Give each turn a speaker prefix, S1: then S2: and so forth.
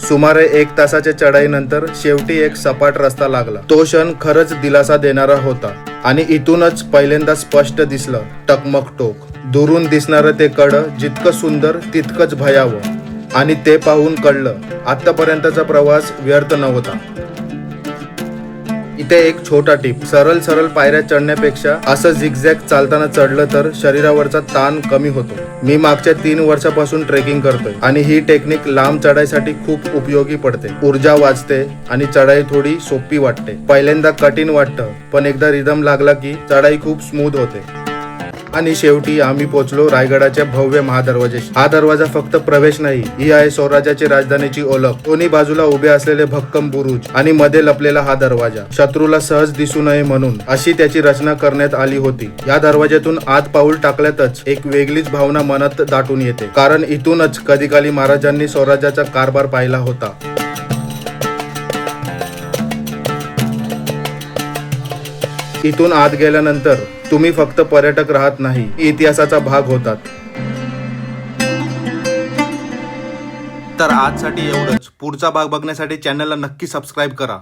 S1: सुमारे 1 तासाच्या चढाईनंतर शेवटी एक सपाट रस्ता लागला। तो क्षण खरंच दिलासा देणारा होता आणि इथूनच पहिल्यांदा स्पष्ट दिसलं टकमक टोक। दुरून दिसणारं ते कडं जितकं सुंदर तितकंच भयावह, आणि ते पाहून कळलं आतापर्यंतचा प्रवास व्यर्थ नव्हता। इथे एक छोटा टिप, सरळ पायऱ्या चढण्यापेक्षा असं झिगझॅग चालताना चढलं तर शरीरावरचा ताण कमी होतो। मी मागच्या 3 वर्षापासून ट्रेकिंग करतोय आणि ही टेक्निक लांब चढाईसाठी खूप उपयोगी पडते। ऊर्जा वाचते आणि चढाई थोडी सोपी वाटते। पहिल्यांदा कठीण वाटतं, पण एकदा रिदम लागला की चढाई खूप स्मूथ होते। आणि शेवटी आम्ही पोहोचलो रायगडाच्या भव्य महादरवाजाशी। हा दरवाजा फक्त प्रवेश नाही, ही आहे स्वराज्याची राजधानीची ओळख। दोन्ही बाजूला उभे असलेले भक्कम बुरुज आणि मध्ये लपलेला हा दरवाजा शत्रूला सहज दिसू नये म्हणून अशी त्याची रचना करण्यात आली होती। या दरवाज्यातून आत पाऊल टाकल्यातच एक वेगळीच भावना मनात दाटून येते, कारण इथूनच कधीकाली महाराजांनी स्वराज्याचा कारभार पाहिला होता। इथून आत गेल्यानंतर तुम्ही फक्त पर्यटक राहत नाही, इतिहासाचा भाग होतात। तर आजसाठी एवढंच। पुढचा भाग बघण्यासाठी चॅनलला नक्की सबस्क्राईब करा।